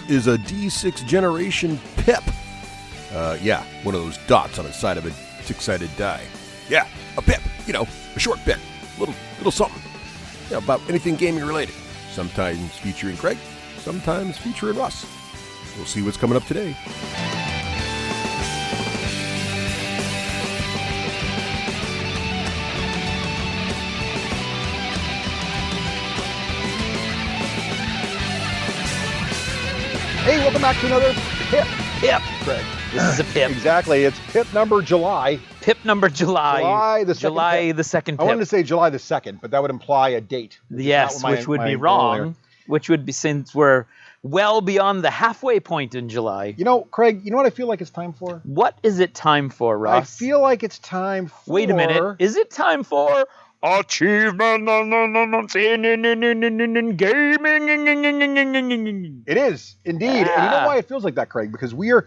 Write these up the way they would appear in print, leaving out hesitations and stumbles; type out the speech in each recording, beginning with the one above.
is a D6 generation pip. Yeah, one of those dots on the side of a six-sided die. Yeah, a pip. A short pip. Little something. About anything gaming related. Sometimes featuring Craig, sometimes featuring Russ. We'll see what's coming up today. Hey, welcome back to another Pip. Pip. Craig. This is a Pip. Exactly. It's Pip number July. Pip number July. July the second Pip. I wanted to say July the 2nd, but that would imply a date. Yes, which would be wrong. Which would be, since we're well beyond the halfway point in July. Craig, you know what I feel like it's time for? What is it time for, Russ? I feel like it's time for... Wait a minute. Is it time for... Achievement in gaming. It is, indeed. And you know why it feels like that, Craig? Because we are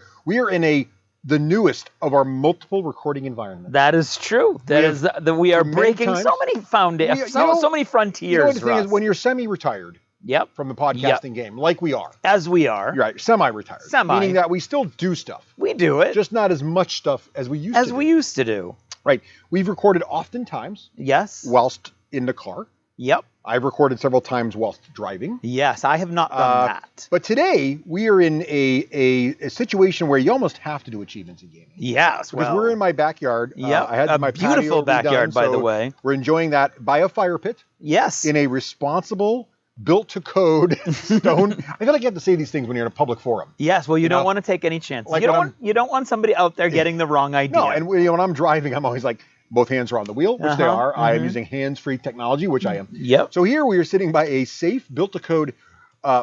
in the newest of our multiple recording environments. That is true. We are breaking so many foundations, so many frontiers. The thing is, when you're semi-retired from the podcasting game, like we are. As we are. You're right, semi-retired. Meaning that we still do stuff. We do it. Just not as much stuff as we used to do. Right. We've recorded oftentimes. Yes. Whilst in the car. Yep. I've recorded several times whilst driving. Yes, I have not done that. But today, we are in a situation where you almost have to do achievements in gaming. Yes. Because we're in my backyard. Yeah. I had my beautiful backyard, by the way. We're enjoying that by a fire pit. Yes. In a responsible, built-to-code stone. I feel like you have to say these things when you're in a public forum. Yes, well, you don't want to take any chances. Like you don't want somebody out there getting the wrong idea. No, and when I'm driving, I'm always like, both hands are on the wheel, which they are. Mm-hmm. I am using hands-free technology, which I am. Yep. So here we are sitting by a safe, built-to-code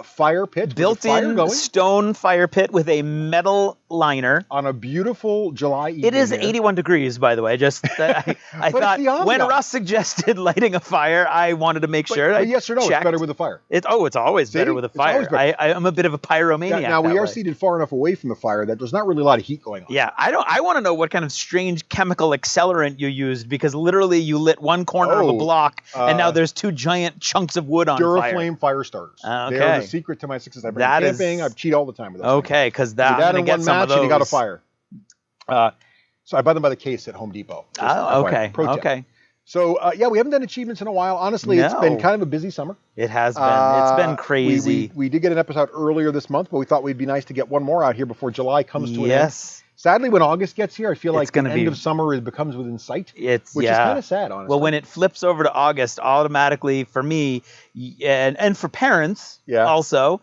fire pit. Built-in stone fire pit with a metal liner. On a beautiful July evening. It is 81 degrees, by the way. Just I thought when Russ suggested lighting a fire, I wanted to make sure. Yes or no, checked. It's better with a fire. It's always better with a fire. I'm a bit of a pyromaniac. Now we are seated far enough away from the fire that there's not really a lot of heat going on. Yeah, I want to know what kind of strange chemical accelerant you used, because literally you lit one corner of a block and now there's two giant chunks of wood on fire. Duraflame fire starters. Okay. They are the secret to my success. I've been camping. I cheat all the time with those. Okay, because I'm going to get some of those. And you got a fire. So I buy them by the case at Home Depot. Okay. So, we haven't done achievements in a while. Honestly, It's been kind of a busy summer. It has been. It's been crazy. We did get an episode earlier this month, but we thought we'd be nice to get one more out here before July comes to an end. Yes. Sadly, when August gets here, I feel like the end of summer becomes within sight, which is kind of sad, honestly. Well, when it flips over to August, automatically for me and for parents also,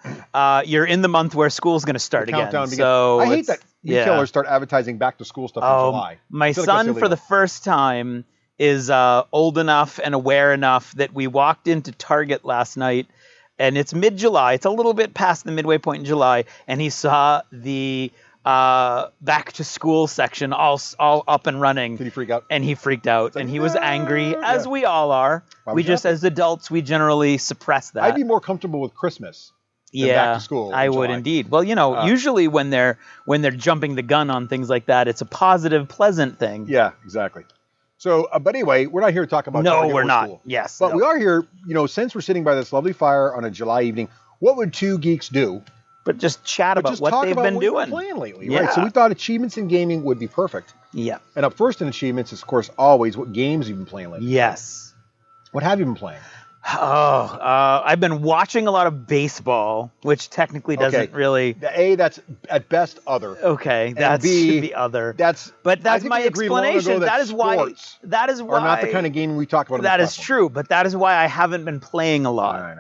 you're in the month where school's going to start again. So I hate that retailers start advertising back-to-school stuff in July. My son, for the first time, is old enough and aware enough that we walked into Target last night, and it's mid-July. It's a little bit past the midway point in July, and he saw the back to school section all up and running. Did he freak out? And he freaked out, and he was angry, as we all are. As adults, we generally suppress that. I'd be more comfortable with Christmas than back to school. I would indeed. Well, usually when they're jumping the gun on things like that, it's a positive, pleasant thing. Yeah, exactly. So, but anyway, we're not here to talk about Target or not. School. Yes, but we are here. Since we're sitting by this lovely fire on a July evening, what would two geeks do? But just chat about what they've been doing. Playing lately, right? So we thought achievements in gaming would be perfect. Yeah. And up first in achievements is, of course, always what games you've been playing lately. Yes. What have you been playing? I've been watching a lot of baseball, which technically doesn't really. That's at best other. Okay, that should be other. That's my explanation. That is why. Are not the kind of game we talk about. That is true, but that is why I haven't been playing a lot. All right.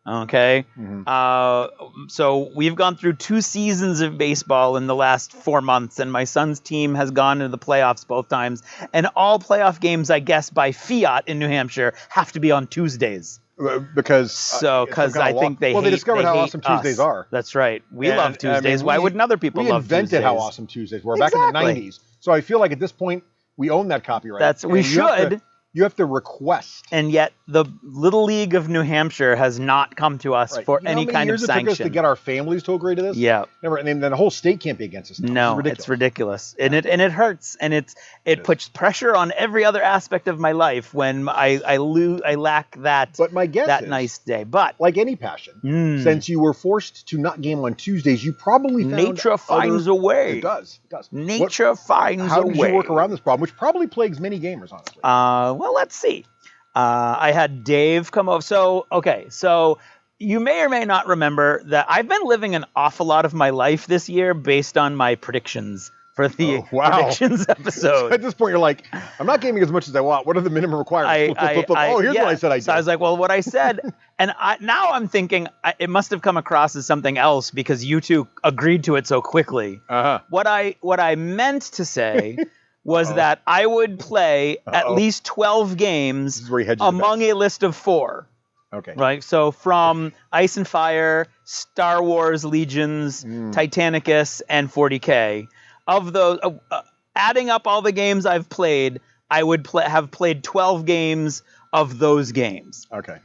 Okay. Mm-hmm. So we've gone through 2 seasons of baseball in the last 4 months, and my son's team has gone into the playoffs both times. And all playoff games, I guess, by fiat in New Hampshire have to be on Tuesdays. Because I think they discovered how awesome Tuesdays are. That's right. We love Tuesdays. Why wouldn't other people love Tuesdays? We invented how awesome Tuesdays were back in the 90s. So I feel like at this point we own that copyright. We should. You have to request. And yet the Little League of New Hampshire has not come to us for any kind of sanction. It took us to get our families to agree to this? Yeah. Never, and then the whole state can't be against us now. No, it's ridiculous. And it hurts. And it puts pressure on every other aspect of my life when I lack that, but my guess that is, nice day. But like any passion, since you were forced to not game on Tuesdays, you probably found nature finds a way. It does. Nature finds a way. How did you work around this problem, which probably plagues many gamers, honestly? Well, let's see. I had Dave come over. So you may or may not remember that I've been living an awful lot of my life this year based on my predictions for the predictions episode. So at this point, you're like, I'm not gaming as much as I want. What are the minimum requirements? Here's what I said I did. So I was like, well, what I said, and now I'm thinking it must have come across as something else because you two agreed to it so quickly. What I meant to say was that I would play at least 12 games among a list of 4. Okay. Right. So from Ice and Fire, Star Wars Legions, Titanicus, and 40K. Of those, adding up all the games I've played, I would have played 12 games of those games. Okay.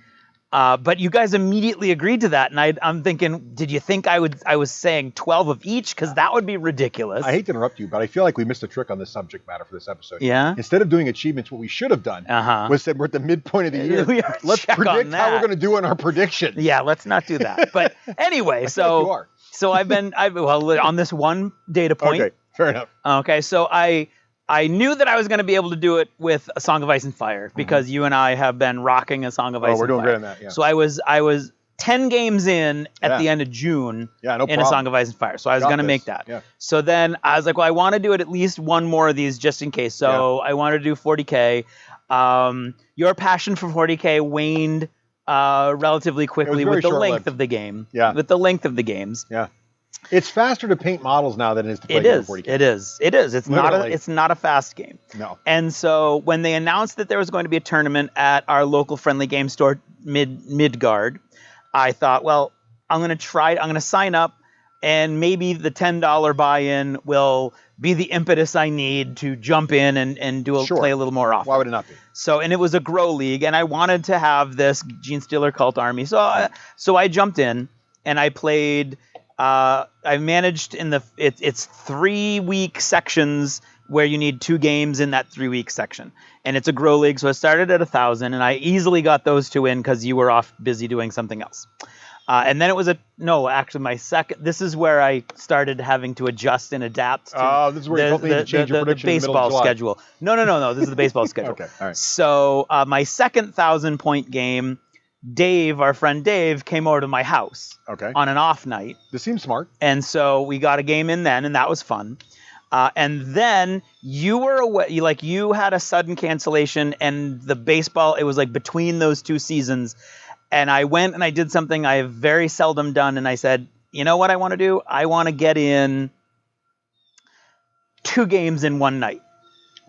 But you guys immediately agreed to that, and I'm thinking, did you think I was saying 12 of each? Because that would be ridiculous. I hate to interrupt you, but I feel like we missed a trick on this subject matter for this episode. Yeah? Instead of doing achievements, what we should have done was said we're at the midpoint of the year. Let's predict how we're going to do in our predictions. Yeah, let's not do that. But anyway, so I've on this one data point. Okay, fair enough. Okay, so I knew that I was going to be able to do it with A Song of Ice and Fire because you and I have been rocking A Song of Ice and Fire. We're doing great on that, yeah. So I was 10 games in at the end of June in A Song of Ice and Fire. So I was going to make that. Yeah. So then I was like, well, I want to do it at least one more of these just in case. So I wanted to do 40K. Your passion for 40K waned relatively quickly with the length of the game. Yeah. With the length of the games. Yeah. It's faster to paint models now than it is to play 40K. It is. It's not a fast game. No. And so when they announced that there was going to be a tournament at our local friendly game store, Midgard, I thought, well, I'm going to sign up, and maybe the $10 buy-in will be the impetus I need to jump in and play a little more often. Why would it not be? So, and it was a grow league, and I wanted to have this Gene Stealer cult army. So I jumped in and I played. I managed it's 3-week sections where you need 2 games in that 3-week section, and it's a grow league. So I started at 1,000, and I easily got those 2 in because you were off busy doing something else. And then it was my second. This is where I started having to adjust and adapt to this is where you helped me to change your prediction the baseball in the middle of schedule. No. This is the baseball schedule. Okay, all right. So my second 1,000-point game, Dave, our friend Dave, came over to my house on an off night. This seems smart. And so we got a game in then, and that was fun. And then you were away. You had a sudden cancellation, and the baseball, it was like between those 2 seasons. And I went and I did something I have very seldom done, and I said, you know what I want to do? I want to get in 2 games in one night.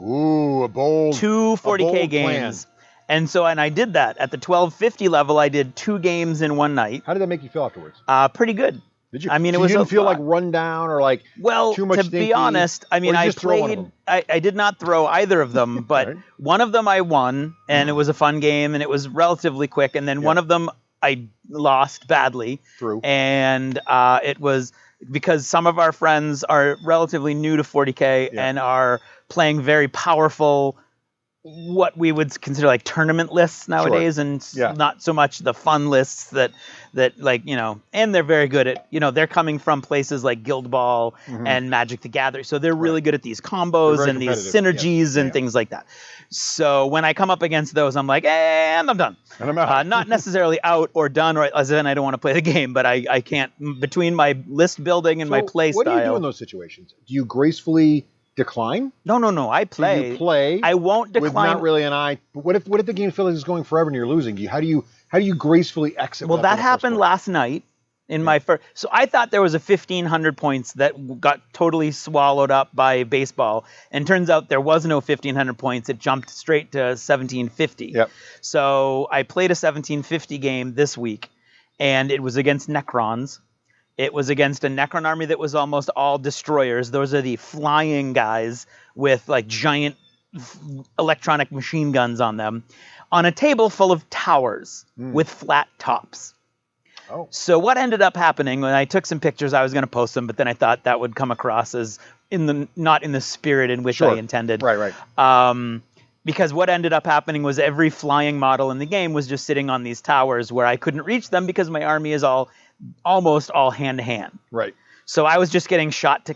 Ooh, a bold 2 40K games. Plan. And so, I did that. At the 1250 level, I did 2 games in one night. How did that make you feel afterwards? Pretty good. Did you? I mean, you didn't feel like run down or like too much to be honest, I mean, I played. I did not throw either of them, but one of them I won, and it was a fun game, and it was relatively quick. And then one of them I lost badly. True. And it was because some of our friends are relatively new to 40K and are playing very powerful, what we would consider like tournament lists nowadays, and not so much the fun lists that and they're very good at, they're coming from places like Guild Ball and Magic the Gathering. So they're really good at these combos and these synergies and things like that. So when I come up against those, I'm like, and I'm done. And I'm out. Not necessarily out or done, or as in I don't want to play the game, but I can't, between my list building and my play what style. What do you do in those situations? Do you gracefully decline? No. I play. Do you play? I won't decline. With not really an eye. But what if the game feels like it's going forever and you're losing? How do you gracefully exit? Well, that happened last night in my first. So I thought there was a 1,500 points that got totally swallowed up by baseball, and turns out there was no 1,500 points. It jumped straight to 1,750. Yep. So I played a 1,750 game this week, and it was against Necrons. It was against a Necron army that was almost all destroyers. Those are the flying guys with like giant electronic machine guns on them, on a table full of towers with flat tops. Oh. So what ended up happening when I took some pictures, I was going to post them, but then I thought that would come across as not in the spirit in which I intended. Right. Because what ended up happening was every flying model in the game was just sitting on these towers where I couldn't reach them because my army is almost all hand-to-hand. Right. So I was just getting shot to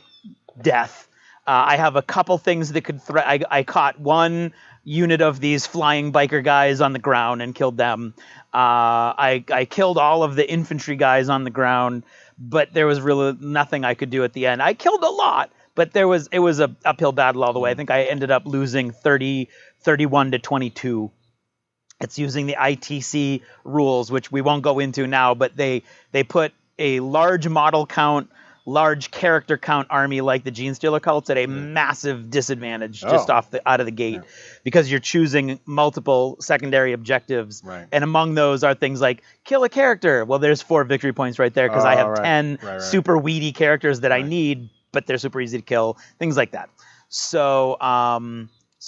death. I have a couple things that could I caught one unit of these flying biker guys on the ground and killed them. I killed all of the infantry guys on the ground, but there was really nothing I could do at the end. I killed a lot, but it was a uphill battle all the way. I think I ended up losing 31 to 22. It's using the ITC rules, which we won't go into now, but they put a large model count, large character count army like the Gene Stealer cults at a massive disadvantage just out of the gate, because you're choosing multiple secondary objectives, and among those are things like kill a character. Well, there's 4 victory points right there because I have 10 super weedy characters that I need, but they're super easy to kill. Things like that. So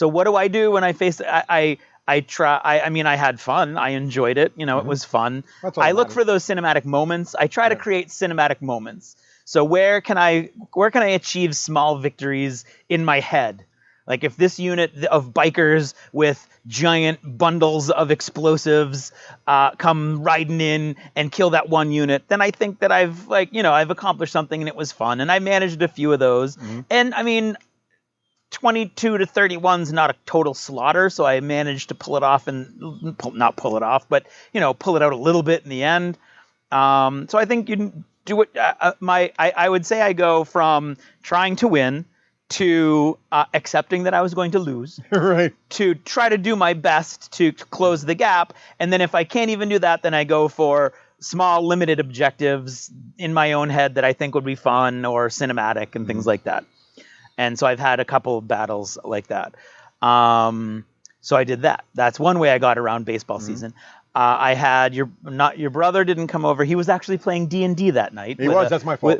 what do I do when I face I had fun. I enjoyed it. It was fun. I look for those cinematic moments. I try to create cinematic moments. So where can I achieve small victories in my head? Like if this unit of bikers with giant bundles of explosives come riding in and kill that one unit, then I think that I've accomplished something and it was fun. And I managed a few of those. And 22 to 31 is not a total slaughter, so I managed to pull it off and not pull it off, but pull it out a little bit in the end. So I think you do it. I would say I go from trying to win to accepting that I was going to lose, to try to do my best to close the gap, and then if I can't even do that, then I go for small, limited objectives in my own head that I think would be fun or cinematic and things like that. And so I've had a couple of battles like that. So I did that. That's one way I got around baseball season. I had your brother didn't come over. He was actually playing D&D that night. That's my fault.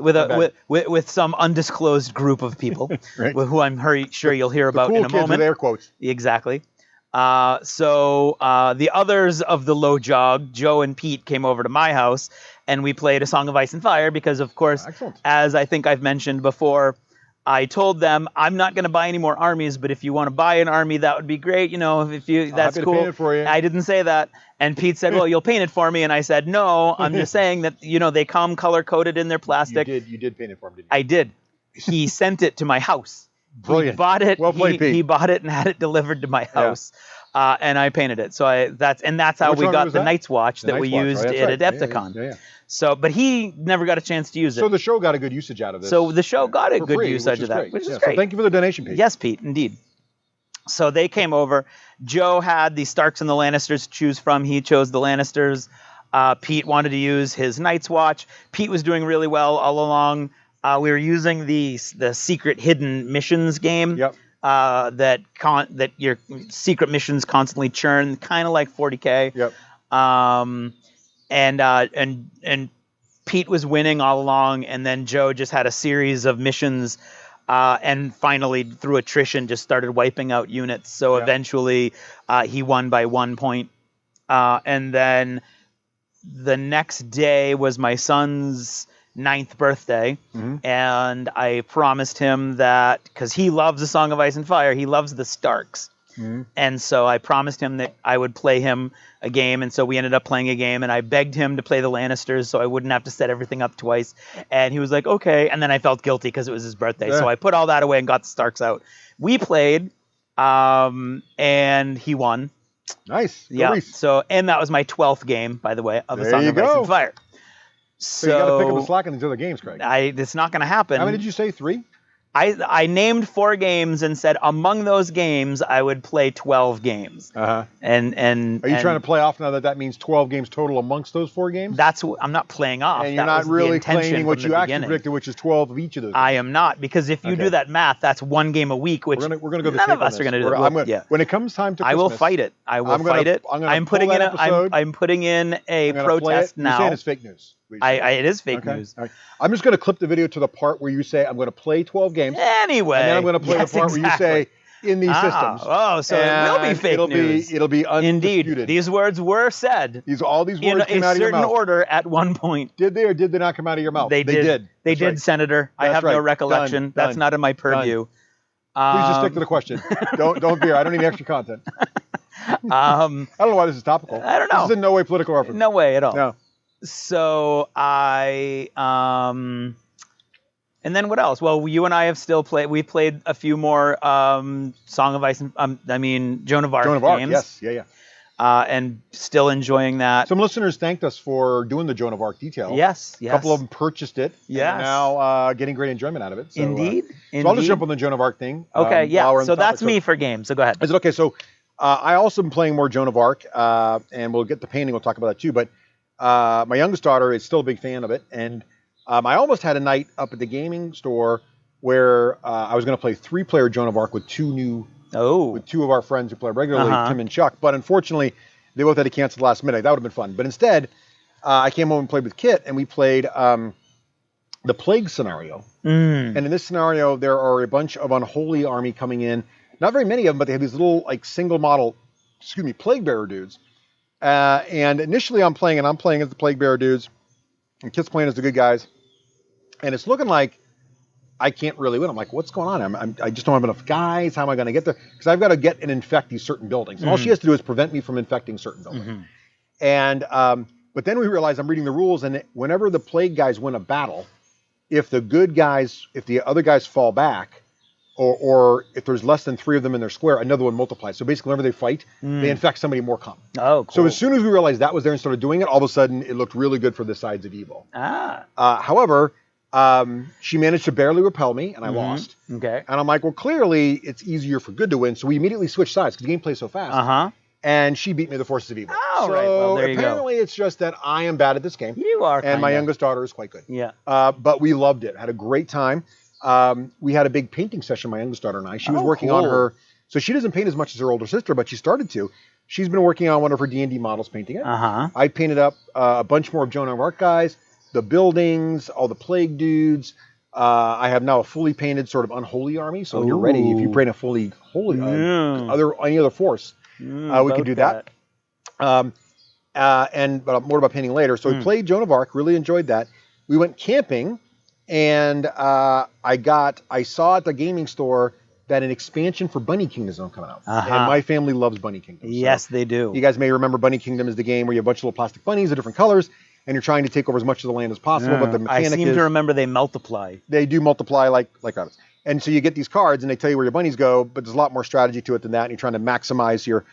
With some undisclosed group of people, who I'm sure you'll hear about in a moment. Cool kids with air quotes. Exactly. So the others of the low jog, Joe and Pete, came over to my house, and we played A Song of Ice and Fire because, of course, as I think I've mentioned before, I told them I'm not going to buy any more armies, but if you want to buy an army, that would be great. That's cool. Paint it for you. I didn't say that. And Pete said, well, you'll paint it for me. And I said, no, I'm just saying that, they come color coded in their plastic. You did paint it for him, didn't you? I did. He sent it to my house. Brilliant. He bought it. Well played, Pete. He bought it and had it delivered to my house. And I painted it. So that's how we got the Night's Watch that we used at Adepticon. Yeah. So, but he never got a chance to use it. So the show got a good usage out of this. So the show got a good usage of that, which is great. So thank you for the donation, Pete. Yes, Pete, indeed. So they came over. Joe had the Starks and the Lannisters to choose from. He chose the Lannisters. Pete wanted to use his Night's Watch. Pete was doing really well all along. We were using the secret hidden missions game. Yep. That your secret missions constantly churn, kind of like 40K. Yep. And Pete was winning all along, and then Joe just had a series of missions, and finally through attrition just started wiping out units. So eventually he won by 1 point. And then the next day was my son's 9th birthday, and I promised him that, because he loves A Song of Ice and Fire, he loves the Starks. And so I promised him that I would play him a game, and so we ended up playing a game, and I begged him to play the Lannisters so I wouldn't have to set everything up twice, and he was like, okay, and then I felt guilty because it was his birthday, so I put all that away and got the Starks out. We played, and he won. Nice. Yeah. So, and that was my 12th game, by the way, of A Song of Ice and Fire. So you got to pick up the slack in these other games, Craig. It's not going to happen. How many did you say? 3? I named 4 games and said among those games I would play 12 games. And are you trying to play off now that means 12 games total amongst those 4 games? I'm not playing off. And you're not really claiming what you actually predicted, which is 12 of each of those games. I am not, because if you do that math, that's 1 game a week, which we're gonna go none of us are going to do. When it comes time to Christmas, I will fight it. I'm putting in a protest now. You're saying it's fake news. It is fake news. Right. I'm just going to clip the video to the part where you say, I'm going to play 12 games. Anyway. And then I'm going to play the part where you say, in these systems. Oh, so it will be fake news. It'll be undisputed. Indeed, these words were said. All these words came out of your mouth. In a certain order at one point. Did they or did they not come out of your mouth? They did. They did, right. Senator. I have no recollection. That's not in my purview. Please just stick to the question. Don't veer. I don't need extra content. I don't know why this is topical. I don't know. This is in no way political reference. No way at all. No. So and then what else? Well, you and I have still played. We played a few more Song of Ice and Joan of Arc games. Yes, yeah. And still enjoying that. Some listeners thanked us for doing the Joan of Arc detail. Yes. A couple of them purchased it. Yes. And now getting great enjoyment out of it. So, Indeed. So I'll just jump on the Joan of Arc thing. Okay, So that's me for games. So go ahead. Is it okay? So I also am playing more Joan of Arc, and we'll get the painting. We'll talk about that too. But my youngest daughter is still a big fan of it, and I almost had a night up at the gaming store where I was going to play 3-player Joan of Arc with two of our friends who play regularly, Tim and Chuck. But unfortunately, they both had to cancel last minute. That would have been fun. But instead, I came home and played with Kit, and we played the Plague scenario. And in this scenario, there are a bunch of unholy army coming in. Not very many of them, but they have these little single model, Plague Bearer dudes. And initially I'm playing as the Plague Bearer dudes, and Kit's playing as the good guys. And it's looking like I can't really win. I'm like, what's going on? I just don't have enough guys. How am I going to get there? Because I've got to get and infect these certain buildings. And all she has to do is prevent me from infecting certain buildings. And but then we realize I'm reading the rules, and whenever the plague guys win a battle, if the other guys fall back, or if there's less than 3 of them in their square, another one multiplies. So basically, whenever they fight, they infect somebody more common. Oh, cool. So as soon as we realized that was there and started doing it, all of a sudden it looked really good for the sides of evil. However, she managed to barely repel me, and I lost. Okay. And I'm like, well, clearly it's easier for good to win. So we immediately switched sides because the game plays so fast. And she beat me the forces of evil. Oh, right. Well, there you go. Apparently it's just that I am bad at this game. You are. And my youngest daughter is quite good. Yeah. But we loved it. Had a great time. We had a big painting session, my youngest daughter and I. She was working on her. So she doesn't paint as much as her older sister, but she started to. She's been working on one of her D&D models, painting it. I painted up a bunch more of Joan of Arc guys, the buildings, all the plague dudes. I have now a fully painted sort of unholy army. So when you're ready, if you bring a fully holy any other force, we can do that. But more about painting later. So we played Joan of Arc, really enjoyed that. We went camping, and I saw at the gaming store that an expansion for Bunny Kingdom is coming out. And my family loves Bunny Kingdom. Yes, they do. You guys may remember Bunny Kingdom is the game where you have a bunch of little plastic bunnies of different colors, and you're trying to take over as much of the land as possible. But the mechanic I seem to remember they multiply. They do multiply like rabbits. And so you get these cards, and they tell you where your bunnies go, but there's a lot more strategy to it than that, and you're trying to maximize your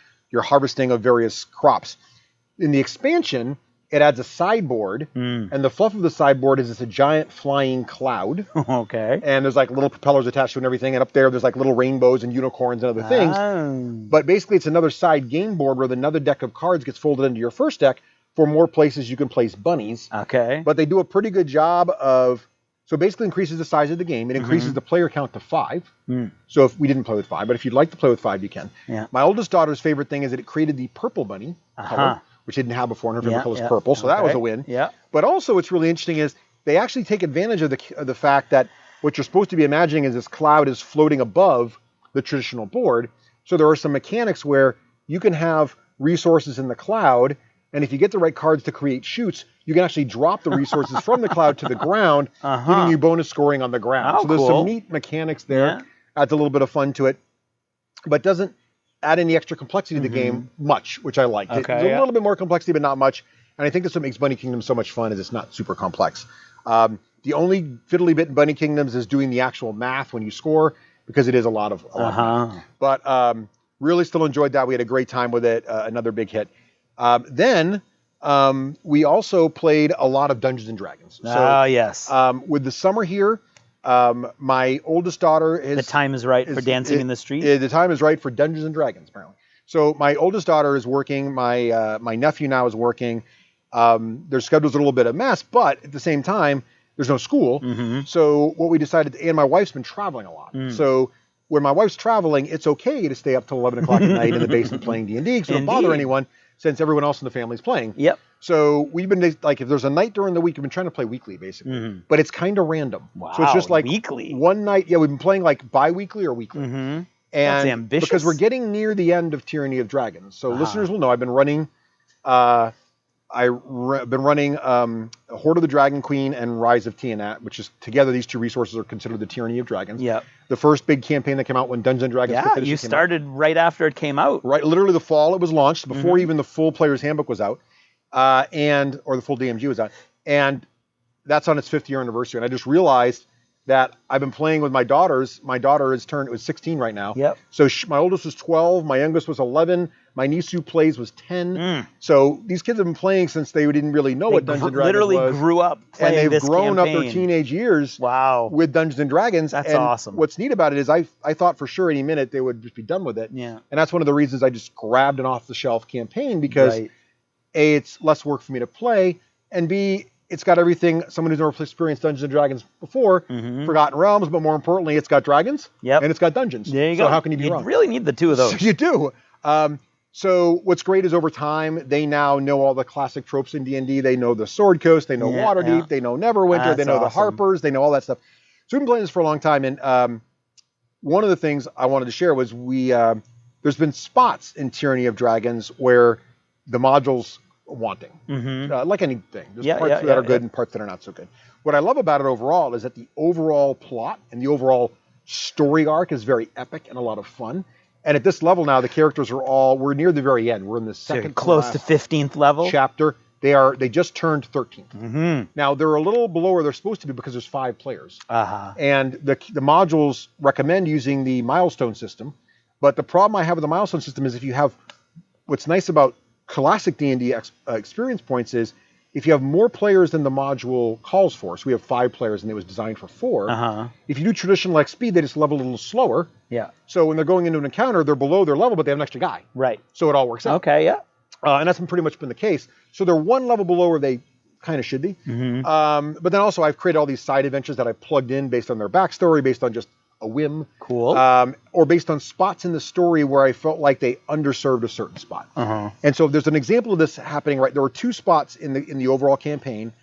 harvesting of various crops. In the expansion, it adds a sideboard, and the fluff of the sideboard is it's a giant flying cloud. Okay. And there's little propellers attached to it and everything, and up there there's little rainbows and unicorns and other things. But basically it's another side game board where another deck of cards gets folded into your first deck for more places you can place bunnies. Okay. But they do a pretty good job of... So it basically increases the size of the game. It increases the player count to 5. So if we didn't play with 5, but if you'd like to play with 5, you can. Yeah. My oldest daughter's favorite thing is that it created the purple bunny color, which it didn't have before, and her favorite color is purple. So that was a win. Yeah. But also what's really interesting is they actually take advantage of the fact that what you're supposed to be imagining is this cloud is floating above the traditional board. So there are some mechanics where you can have resources in the cloud, and if you get the right cards to create chutes, you can actually drop the resources from the cloud to the ground, giving you bonus scoring on the ground. So there's some neat mechanics there. Adds a little bit of fun to it, but doesn't add any extra complexity to the game much, which I liked. There's a little bit more complexity, but not much. And I think that's what makes Bunny Kingdom so much fun is it's not super complex. The only fiddly bit in Bunny Kingdoms is doing the actual math when you score, because it is a lot of math. But really still enjoyed that. We had a great time with it. Another big hit. Then we also played a lot of Dungeons and Dragons. So, yes. With the summer here, my oldest daughter is... The time is right for dancing in the street? The time is right for Dungeons and Dragons, apparently. So my oldest daughter is working. My nephew now is working. Their schedule's a little bit of a mess, but at the same time, there's no school. So what we decided... And my wife's been traveling a lot. So when my wife's traveling, it's okay to stay up till 11 o'clock at night in the basement playing D&D, because it doesn't bother anyone, since everyone else in the family's playing. Yep. So we've been, if there's a night during the week, we've been trying to play weekly, basically. But it's kind of random. Wow, so it's just weekly? One night, we've been playing bi-weekly or weekly. And ambitious. because we're getting near the end of Tyranny of Dragons. So listeners will know I've been running been running Horde of the Dragon Queen and Rise of Tiamat, which is together these two resources are considered the Tyranny of Dragons. Yeah. The first big campaign that came out when Dungeons & Dragons Yeah, you started right after it came out. Right, literally the fall it was launched, before even the full Player's Handbook was out, or the full DMG was out. And that's on its 5th year anniversary. And I just realized that I've been playing with my daughters. My daughter is 16 right now. Yep. So my oldest was 12, my youngest was 11, my niece who plays was 10. So these kids have been playing since they didn't really know what Dungeons & Dragons literally was. grew up playing and they've this grown up campaign. their teenage years with Dungeons & Dragons. That's and awesome. What's neat about it is I thought for sure any minute they would just be done with it. Yeah. And that's one of the reasons I just grabbed an off-the-shelf campaign, because A, it's less work for me to play, and B, it's got everything someone who's never experienced Dungeons & Dragons before, Forgotten Realms, but more importantly, it's got dragons and it's got dungeons. There you go. So how can you be wrong? You really need the two of those. So you do. So what's great is over time, they now know all the classic tropes in D&D. They know the Sword Coast, they know Waterdeep, they know Neverwinter, they know the Harpers, they know all that stuff. So we've been playing this for a long time, and one of the things I wanted to share was there's been spots in Tyranny of Dragons where the modules wanting, like anything. There's parts that are good and parts that are not so good. What I love about it overall is that the overall plot and the overall story arc is very epic and a lot of fun. And at this level now, the characters we're near the very end. We're in the second close to 15th level chapter. They just turned 13th. Now they're a little below where they're supposed to be because there's 5 players. And the modules recommend using the milestone system. But the problem I have with the milestone system is what's nice about classic D&D experience points is if you have more players than the module calls for, so we have 5 players and it was designed for 4, if you do traditional XP, they just level a little slower. So when they're going into an encounter, they're below their level, but they have an extra guy. So it all works out. And that's pretty much been the case. So they're one level below where they kind of should be. But then also I've created all these side adventures that I plugged in based on their backstory, based on just a whim. Or based on spots in the story where I felt like they underserved a certain spot. And so there's an example of this happening, right? There were 2 spots in the overall campaign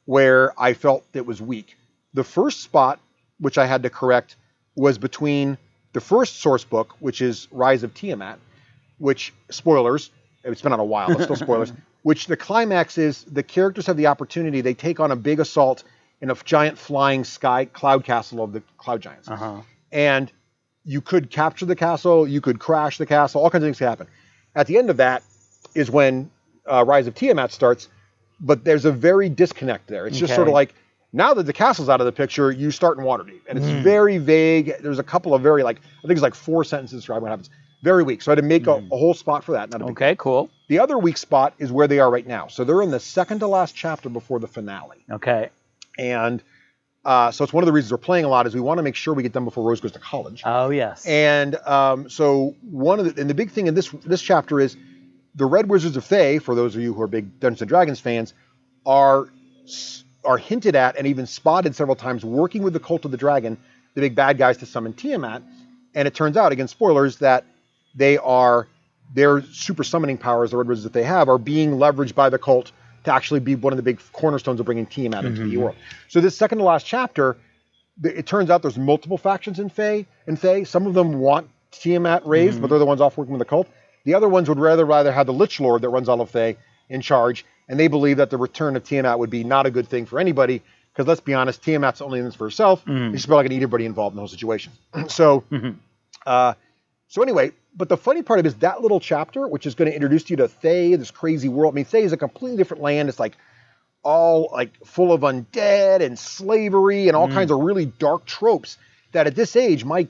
where I felt it was weak. The first spot, which I had to correct, was between the first source book, which is Rise of Tiamat, which, spoilers, it's been out a while, but still spoilers, which the climax is the characters have the opportunity, they take on a big assault in a giant flying sky cloud castle of the cloud giants. And you could capture the castle, you could crash the castle, all kinds of things can happen. At the end of that is when Rise of Tiamat starts, but there's a very disconnect there. It's just sort of like, now that the castle's out of the picture, you start in Waterdeep. And it's very vague. There's a couple of very, I think it's like 4 sentences describing what happens. Very weak. So I had to make a whole spot for that. Not a big cool. The other weak spot is where they are right now. So they're in the second to last chapter before the finale. And so it's one of the reasons we're playing a lot is we want to make sure we get done before Rose goes to college. And so the big thing in this chapter is the Red Wizards of Thay, for those of you who are big Dungeons & Dragons fans, are hinted at and even spotted several times working with the Cult of the Dragon, the big bad guys, to summon Tiamat. And it turns out, again, spoilers, that their super summoning powers, the Red Wizards that they have, are being leveraged by the cult to actually be one of the big cornerstones of bringing Tiamat into the world. So this second to last chapter, it turns out there's multiple factions in Thay. Some of them want Tiamat raised, but they're the ones off working with the cult. The other ones would rather have the Lich Lord that runs all of Thay in charge, and they believe that the return of Tiamat would be not a good thing for anybody, because let's be honest, Tiamat's only in this for herself. She's probably going to eat everybody involved in the whole situation. So anyway, but the funny part of it is that little chapter, which is going to introduce you to Thay, this crazy world. I mean, Thay is a completely different land. It's like all like full of undead and slavery and all kinds of really dark tropes that at this age, my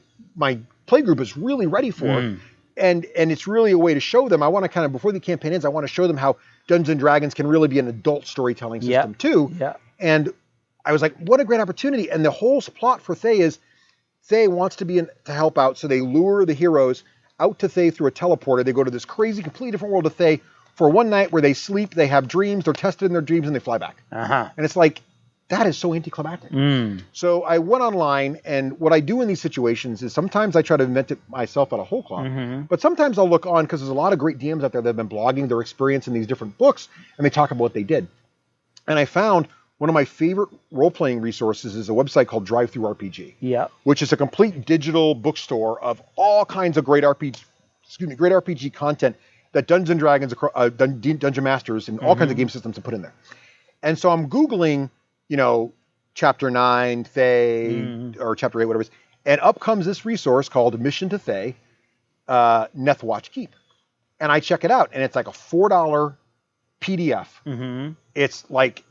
playgroup is really ready for. And it's really a way to show them. I want to kind of, before the campaign ends, I want to show them how Dungeons & Dragons can really be an adult storytelling system too. And I was like, what a great opportunity. And the whole plot for Thay is Thay wants to help out. So they lure the heroes out to Thay through a teleporter. They go to this crazy, completely different world of Thay for one night where they sleep, they have dreams, they're tested in their dreams, and they fly back. And it's like, that is so anticlimactic. So I went online, and what I do in these situations is sometimes I try to invent it myself out of whole cloth, but sometimes I'll look on, because there's a lot of great DMs out there that have been blogging their experience in these different books, and they talk about what they did. And I found one of my favorite role-playing resources is a website called Drive-Thru RPG. Yeah. Which is a complete digital bookstore of all kinds of great RPG content that Dungeons and Dragons, Dungeon Masters, and all kinds of game systems have put in there. And so I'm Googling, Chapter 9, Thay, or Chapter 8, whatever it is. And up comes this resource called Mission to Thay, Nethwatch Keep. And I check it out, and it's like a $4 PDF. It's like,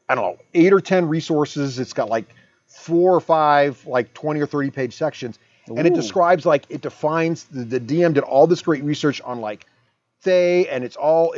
I don't know, 8 or 10 resources. It's got like 4 or 5, like 20 or 30 page sections. And it describes, it defines, the DM did all this great research on Thay, and it's all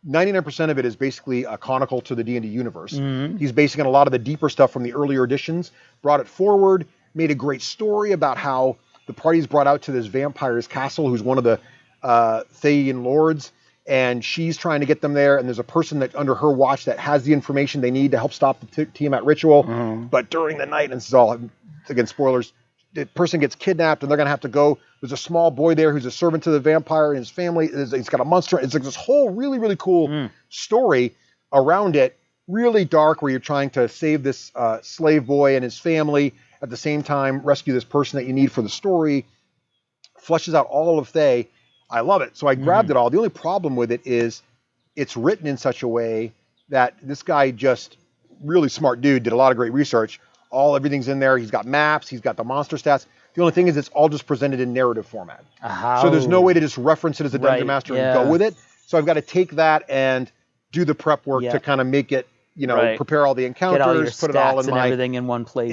99% of it is basically canonical to the D&D universe. He's basing on a lot of the deeper stuff from the earlier editions, brought it forward, made a great story about how the party's brought out to this vampire's castle, who's one of the Thayan lords, and she's trying to get them there, and there's a person that under her watch that has the information they need to help stop the Tiamat ritual. But during the night, and this is all, again, spoilers, the person gets kidnapped, and they're going to have to go. There's a small boy there who's a servant to the vampire, and his family, he's got a monster. It's like this whole really, really cool story around it, really dark, where you're trying to save this slave boy and his family, at the same time rescue this person that you need for the story. Fleshes out all of Thay. I love it. So I grabbed it all. The only problem with it is it's written in such a way that this guy, just really smart dude, did a lot of great research. Everything's in there. He's got maps. He's got the monster stats. The only thing is it's all just presented in narrative format. So there's no way to just reference it as a Dungeon Master and go with it. So I've got to take that and do the prep work to kind of make it, prepare all the encounters, get all your put it all in and everything in one place.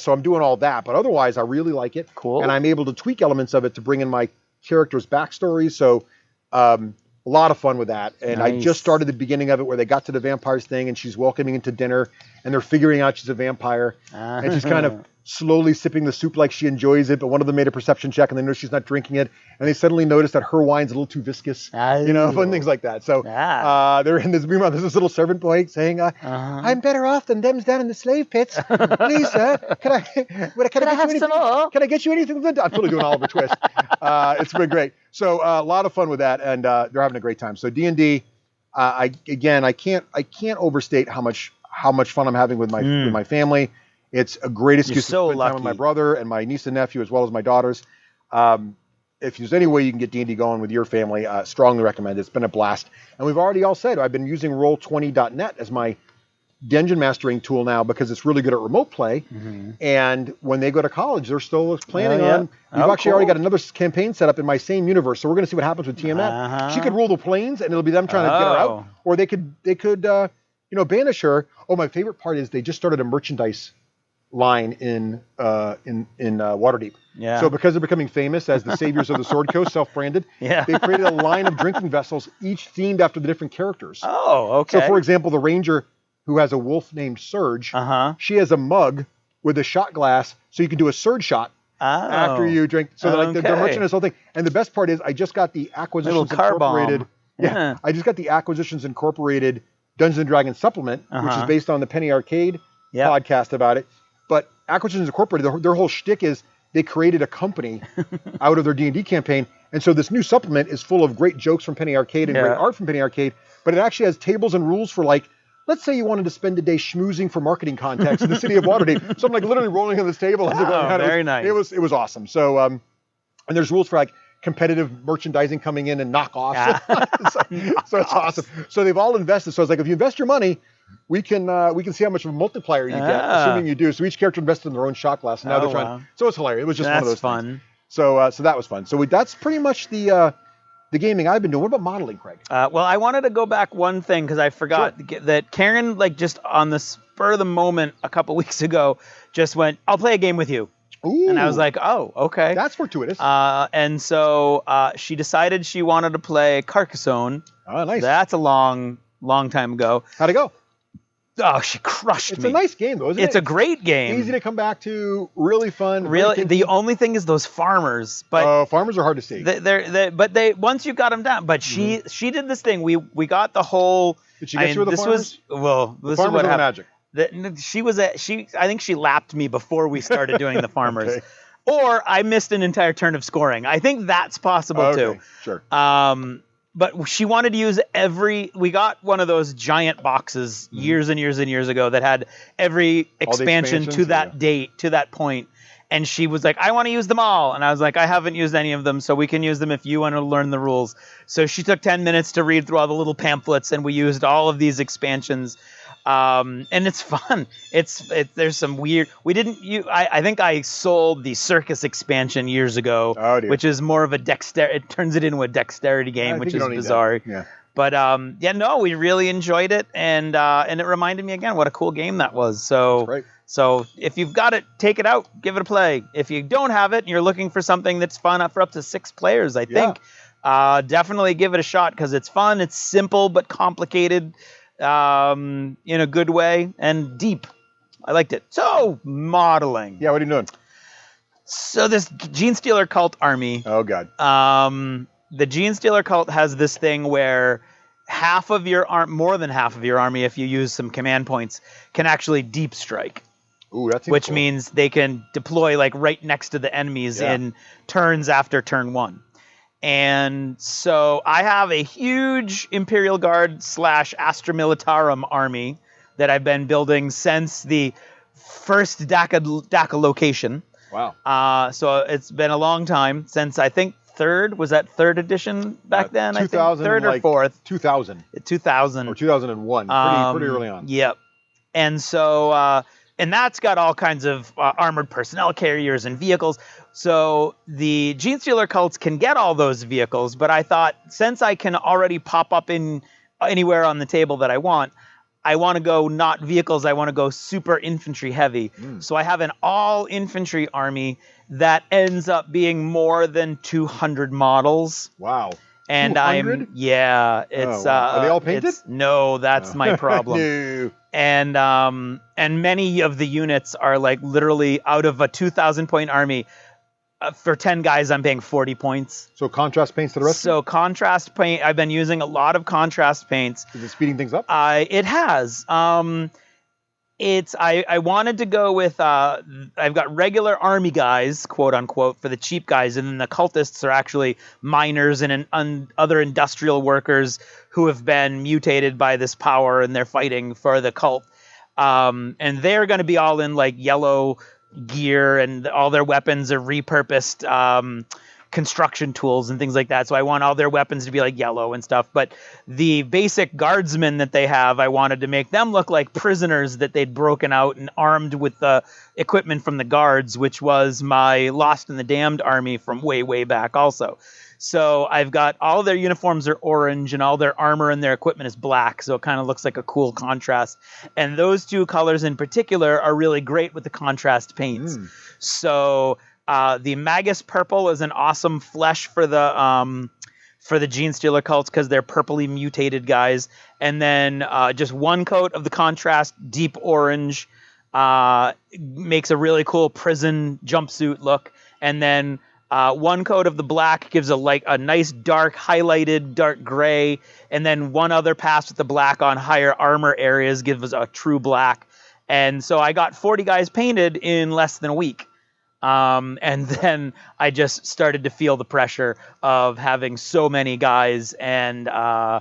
So I'm doing all that. But otherwise, I really like it. Cool. And I'm able to tweak elements of it to bring in my characters' backstories. So a lot of fun with that. And I just started the beginning of it where they got to the vampires thing, and she's welcoming into dinner, and they're figuring out she's a vampire. And she's kind of slowly sipping the soup like she enjoys it, but one of them made a perception check, and they know she's not drinking it, and they suddenly notice that her wine's a little too viscous, fun things like that. So they're in this, meanwhile, there's this little servant boy saying, I'm better off than them's down in the slave pits. Please, sir, can I get you anything? I'm totally doing Oliver Twist. It's been great. So a lot of fun with that, and they're having a great time. So D&D, I can't overstate how much fun I'm having with my family. It's a great excuse to spend time with my brother and my niece and nephew, as well as my daughters. If there's any way you can get D&D going with your family, strongly recommend it. It's been a blast. And we've already all said, I've been using Roll20.net as my dungeon mastering tool now because it's really good at remote play. And when they go to college, they're still planning on... We've actually already got another campaign set up in my same universe, so we're going to see what happens with Tiamat. She could rule the plains, and it'll be them trying to get her out. Or they could banish her. Oh, my favorite part is they just started a merchandise line in Waterdeep. So because they're becoming famous as the saviors of the Sword Coast, self-branded, they created a line of drinking vessels, each themed after the different characters. So for example, the ranger who has a wolf named Surge, she has a mug with a shot glass, so you can do a surge shot after you drink. So they're merchandise whole thing. And the best part is I just got the Acquisitions Incorporated. I just got the Acquisitions Incorporated Dungeons and Dragons supplement, which is based on the Penny Arcade podcast about it. But Acquisitions Incorporated, their whole shtick is they created a company out of their D&D campaign. And so this new supplement is full of great jokes from Penny Arcade and great art from Penny Arcade. But it actually has tables and rules for let's say you wanted to spend a day schmoozing for marketing contacts in the city of Waterdeep. So I'm literally rolling on this table. Very nice. It was awesome. So, and there's rules for competitive merchandising coming in and knockoffs. So it's awesome. So they've all invested. So it's if you invest your money, we can see how much of a multiplier you get, assuming you do. So each character invested in their own shot glass. And now they're trying. So it's hilarious. It was just one of those fun. Things. So that was fun. So that's pretty much the gaming I've been doing. What about modeling, Craig? Well, I wanted to go back one thing because I forgot that Karen, just on the spur of the moment a couple weeks ago, just went, "I'll play a game with you." Ooh, and I was like, "Oh, okay." That's fortuitous. And so she decided she wanted to play Carcassonne. Oh, nice. That's a long time ago. How'd it go? Oh, she crushed me. It's a nice game, though, isn't it? It's a great game. Easy to come back to, really fun. Really, the only thing is those farmers. But farmers are hard to see. But once you got them down. But she did this thing. We got the whole. Did she get you with the farmers? This is what happened. Magic. I think she lapped me before we started doing the farmers. Or I missed an entire turn of scoring. I think that's possible too. Sure. but she wanted to use we got one of those giant boxes years and years and years ago that had every expansion to that date, to that point. And she was like, I want to use them all. And I was like, I haven't used any of them, so we can use them if you want to learn the rules. So she took 10 minutes to read through all the little pamphlets, and we used all of these expansions. And it's fun. There's some weird. I think I sold the circus expansion years ago, which is more of a dexterity. It turns it into a dexterity game, which is bizarre. Yeah. But we really enjoyed it, and it reminded me again what a cool game that was. So. Right. So if you've got it, take it out, give it a play. If you don't have it and you're looking for something that's fun for up to 6 players, I think, definitely give it a shot because it's fun. It's simple but complicated in a good way and deep. I liked it. So modeling. Yeah, what are you doing? So this Gene Stealer cult army. Oh, God. The Gene Stealer cult has this thing where more than half of your army, if you use some command points, can actually deep strike. Ooh, that seems which cool. means they can deploy like right next to the enemies in turns after turn 1. And so I have a huge Imperial Guard / Astra Militarum army that I've been building since the first DACA location. Wow. So it's been a long time since I think was that third edition back then? 2000, I think third or fourth. 2000. 2000. Or 2001. Pretty early on. Yep. And so... and that's got all kinds of armored personnel carriers and vehicles. So the Gene Stealer cults can get all those vehicles, but I thought since I can already pop up in anywhere on the table that I want to go not vehicles, I want to go super infantry heavy. So I have an all infantry army that ends up being more than 200 models. Wow. And 200? It's are they all painted? No, that's my problem. No. And many of the units are like literally out of a 2,000 point army. For 10 guys, I'm paying 40 points. So contrast paints to the rest? So contrast paint, I've been using a lot of contrast paints. Is it speeding things up? It has. I wanted to go with, I've got regular army guys, quote unquote, for the cheap guys. And then the cultists are actually miners and other industrial workers who have been mutated by this power and they're fighting for the cult. And they're going to be all in like yellow gear and all their weapons are repurposed construction tools and things like that. So I want all their weapons to be like yellow and stuff. But the basic guardsmen that they have, I wanted to make them look like prisoners that they'd broken out and armed with the equipment from the guards, which was my Lost in the Damned army from way, way back also. So I've got all their uniforms are orange and all their armor and their equipment is black. So it kind of looks like a cool contrast. And those two colors in particular are really great with the contrast paints. So the Magus Purple is an awesome flesh for the Gene Stealer cults because they're purpley mutated guys. And then just one coat of the contrast, deep orange, makes a really cool prison jumpsuit look. And then one coat of the black gives a nice dark highlighted dark gray, and then one other pass with the black on higher armor areas gives us a true black. And so I got 40 guys painted in less than a week. And then I just started to feel the pressure of having so many guys, and I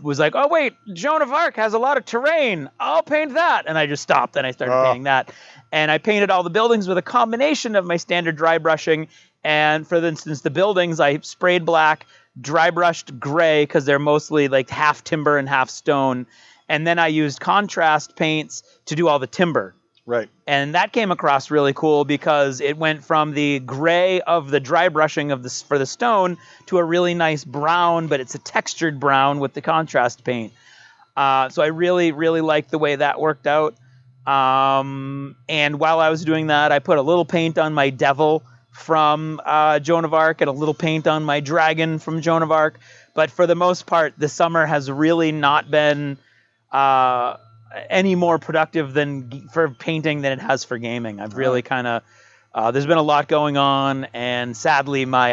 was like, oh wait, Joan of Arc has a lot of terrain. I'll paint that. And I just stopped and I started painting that. And I painted all the buildings with a combination of my standard dry brushing. And for instance, the buildings, I sprayed black, dry brushed gray because they're mostly like half timber and half stone. And then I used contrast paints to do all the timber. Right. And that came across really cool because it went from the gray of the dry brushing of this for the stone to a really nice brown, but it's a textured brown with the contrast paint. So I really, really liked the way that worked out. And while I was doing that, I put a little paint on my devil from Joan of Arc and a little paint on my dragon from Joan of Arc. But for the most part, the summer has really not been any more productive for painting than it has for gaming. I've really kind of, there's been a lot going on, and sadly my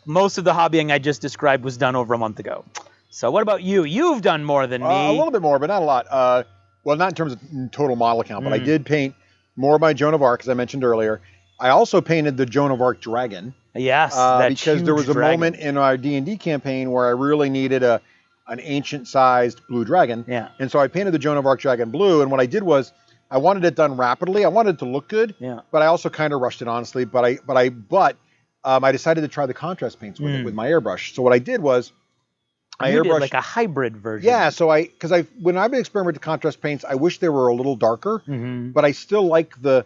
most of the hobbying I just described was done over a month ago. So what about you? You've done more than me. A little bit more, but not a lot. Well, not in terms of total model count, but I did paint more by Joan of Arc, as I mentioned earlier. I also painted the Joan of Arc dragon. Yes, that because there was huge a dragon. moment in our D&D campaign where I really needed an ancient-sized blue dragon. Yeah. And so I painted the Joan of Arc dragon blue, and what I did was I wanted it done rapidly. I wanted it to look good, Yeah. but I also kind of rushed it, honestly. But I decided to try the contrast paints with it, with my airbrush. So what I did was I You airbrushed did like a hybrid version. Yeah, so when I've been experimenting with contrast paints, I wish they were a little darker, but I still like the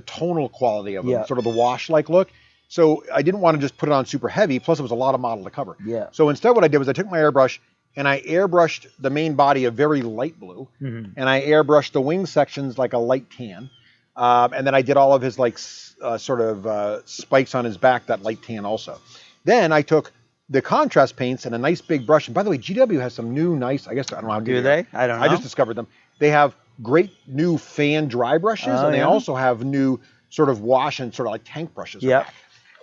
tonal quality of them, Yeah. sort of the wash-like look. So I didn't want to just put it on super heavy, plus it was a lot of model to cover. Yeah. So instead what I did was I took my airbrush and I airbrushed the main body a very light blue, and I airbrushed the wing sections like a light tan. And then I did all of his spikes on his back, that light tan also. Then I took the contrast paints and a nice big brush. And by the way, GW has some new nice, I guess, I don't know how Do they? I don't know. I just discovered them. They have great new fan dry brushes, and they also have new sort of wash and sort of like tank brushes. Yep.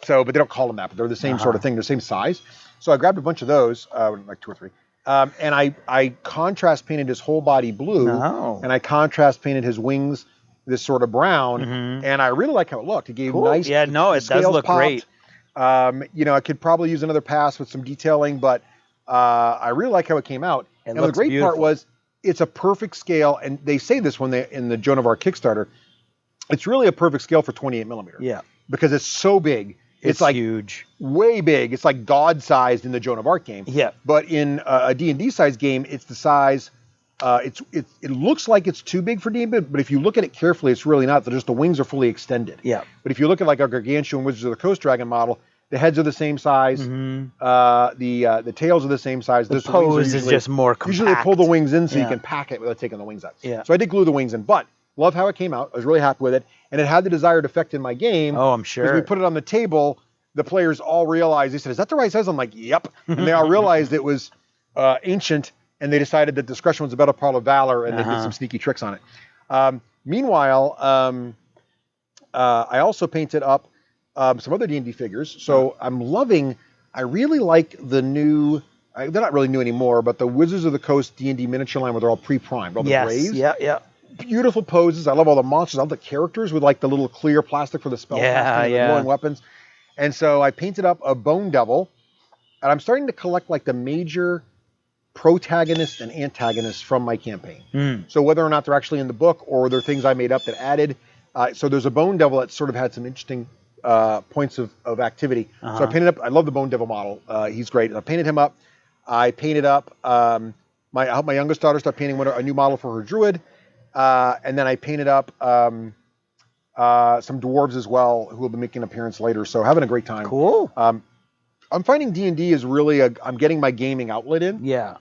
So, but they don't call them that, but they're the same sort of thing. They're the same size. So I grabbed a bunch of those, like 2 or 3. And I contrast painted his whole body blue, and I contrast painted his wings this sort of brown, and I really like how it looked. It gave nice. Yeah, no, it does look great. I could probably use another pass with some detailing, but I really like how it came out. And the great part was it's a perfect scale, and they say this in the Joan of Arc Kickstarter. It's really a perfect scale for 28 millimeter. Yeah, because it's so big. It's like huge, way big. It's like God-sized in the Joan of Arc game. Yeah, but in a D&D size game, it's the size. It looks like it's too big for D&D, but if you look at it carefully, it's really not. Just the wings are fully extended. Yeah. But if you look at like our Gargantuan Wizards of the Coast Dragon model, the heads are the same size. The tails are the same size. The pose is just more compact. Usually they pull the wings in so you can pack it without taking the wings out. Yeah. So I did glue the wings in, but love how it came out. I was really happy with it, and it had the desired effect in my game. Oh, I'm sure. Because we put it on the table, the players all realized. They said, "Is that the right size?" I'm like, "Yep," and they all realized it was ancient. And they decided that discretion was a better part of valor, and they did some sneaky tricks on it. Meanwhile, I also painted up some other D&D figures. So I'm loving. I really like the new. They're not really new anymore, but the Wizards of the Coast D&D miniature line where they're all pre-primed, all the grays. Yeah. Beautiful poses. I love all the monsters. I love the characters with like the little clear plastic for the spell casting and the glowing weapons. And so I painted up a Bone Devil, and I'm starting to collect like the major protagonists and antagonists from my campaign. So whether or not they're actually in the book or they're things I made up that added. So there's a Bone Devil that sort of had some interesting points of activity. So I painted up. I love the Bone Devil model. He's great. And I painted him up. I painted up. I helped my youngest daughter start painting a new model for her druid. And then I painted up some dwarves as well, who will be making an appearance later. So having a great time. Cool. I'm finding D&D is really I'm getting my gaming outlet in. Yeah.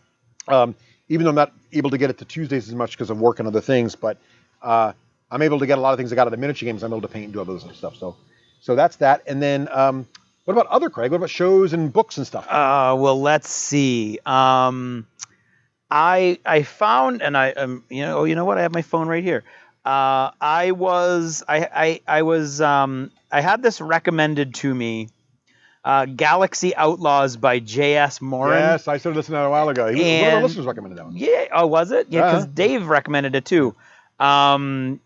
Even though I'm not able to get it to Tuesdays as much because of work and other things, but I'm able to get a lot of things I got out of the miniature games. I'm able to paint and do other stuff. So that's that. And then what about other, Craig? What about shows and books and stuff? Well, let's see. I found, and you know what? I have my phone right here. I had this recommended to me. Galaxy Outlaws by J.S. Morin. Yes, I started listening to that a while ago. One of our listeners recommended that one. Yeah, oh, was it? Yeah, because Dave recommended it too. The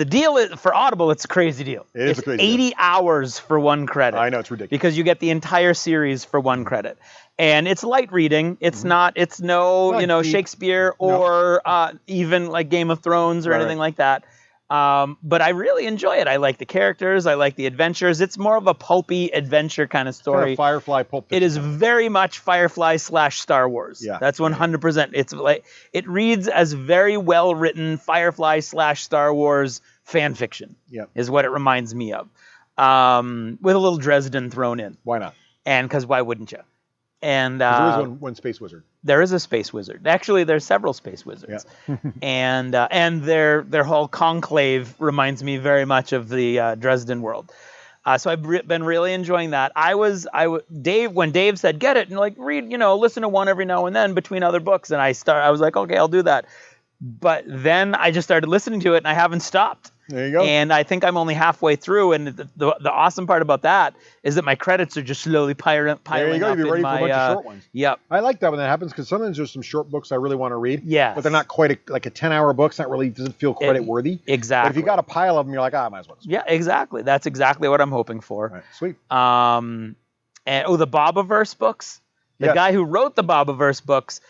deal is, for Audible, it's a crazy deal. It is a crazy deal. 80 hours for 1 credit. I know, it's ridiculous. Because you get the entire series for 1 credit. And it's light reading. It's not deep. Shakespeare or even like Game of Thrones or anything like that. But I really enjoy it. I like the characters. I like the adventures. It's more of a pulpy adventure kind of story. Kind of Firefly pulp. It is very much Firefly / Star Wars. Yeah. That's 100%. It's like it reads as very well written Firefly / Star Wars fan fiction. Yeah. Is what it reminds me of. With a little Dresden thrown in. Why not? And because why wouldn't you? And there is one space wizard. There is a space wizard. Actually, there's several space wizards. Yeah. and their whole conclave reminds me very much of the Dresden world. So I've been really enjoying that. When Dave said get it and like read, listen to one every now and then between other books, and I was like, okay, I'll do that. But then I just started listening to it and I haven't stopped. There you go. And I think I'm only halfway through. And the awesome part about that is that my credits are just slowly piling There you go. up You'll be ready in for a my, bunch of short ones. Yep. I like that when that happens because sometimes there's some short books I really want to read. Yes. But they're not quite like a 10-hour book. It's not really, doesn't feel credit worthy. Exactly. But if you got a pile of them, you're like, I might as well. Yeah, exactly. That's exactly what I'm hoping for. Right. Sweet. And the Bobaverse books. The Yes. guy who wrote the Bobaverse books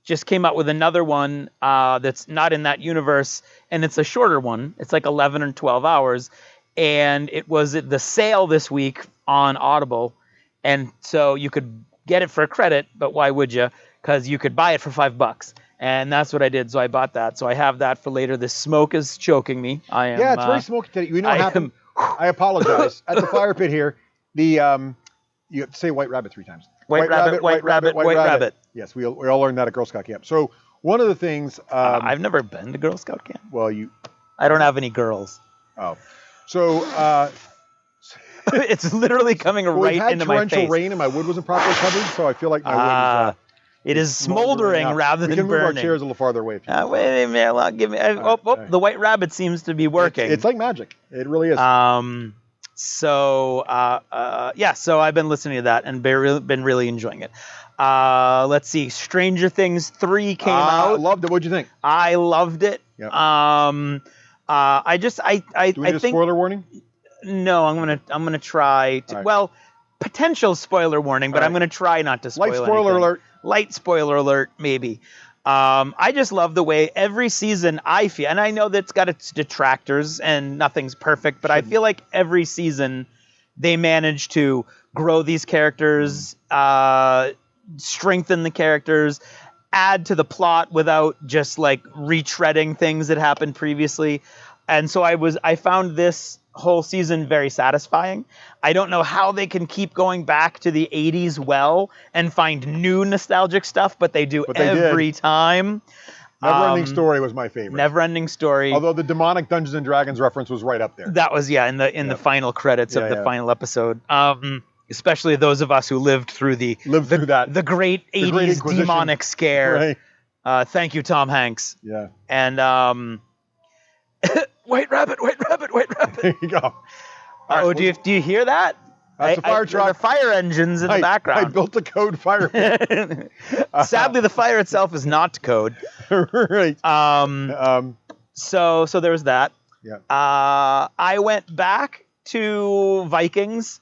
just came out with another one that's not in that universe, and it's a shorter one. It's like 11 or 12 hours, and it was at the sale this week on Audible, and so you could get it for a credit, but why would you? Because you could buy it for $5, and that's what I did. So I bought that. So I have that for later. This smoke is choking me. I am. Yeah, it's very smoky today. You know what happened? I apologize. At the fire pit here, you have to say White Rabbit 3 times. White rabbit, white rabbit, white rabbit. Yes, we all learned that at Girl Scout camp. So one of the things... I've never been to Girl Scout camp. Well, I don't have any girls. Oh. So... It's literally coming right into my face. We had torrential rain and my wood wasn't properly covered, so I feel like my wood is... it is smoldering rather than burning. We can move our chairs a little farther away. If you wait a minute. Give me... The White Rabbit seems to be working. It's like magic. It really is. So I've been listening to that and been really enjoying it. Let's see. Stranger Things 3 came out. Loved it. What'd you think? I loved it. Yep. I Do we need a spoiler warning? No, I'm gonna try to. Right. Well, potential spoiler warning, but I'm gonna try not to spoil. Light spoiler anything. alert. Light spoiler alert, maybe. I just love the way every season I feel, and I know that it's got its detractors and nothing's perfect, but I feel like every season they manage to grow these characters, strengthen the characters, add to the plot without just like retreading things that happened previously. And so I found this whole season very satisfying. I don't know how they can keep going back to the 80s well and find new nostalgic stuff, but they do every time. Neverending Story was my favorite. Neverending Story. Although the demonic Dungeons and Dragons reference was right up there. That was in the final credits of the final episode. Especially those of us who lived through the great 80s demonic scare. Right. Thank you, Tom Hanks. Yeah. And White Rabbit, White Rabbit, White Rabbit. There you go. Do you hear that? That's the fire truck. There are fire engines in the background. I built a code fire pit. Sadly, the fire itself is not code. Right. So there was that. Yeah. I went back to Vikings.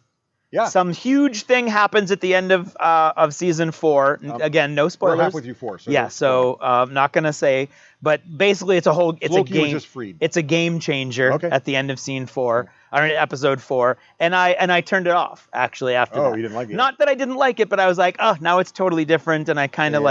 Yeah. Some huge thing happens at the end of season 4. Again, no spoilers. We're halfway through 4. So yeah. So I'm not gonna say, but basically it's Loki a game. Was just freed. It's a game changer at the end of scene 4, or episode 4, and I turned it off actually after that. Oh, you didn't like it? Not that I didn't like it, but I was like, oh, now it's totally different, and I kind of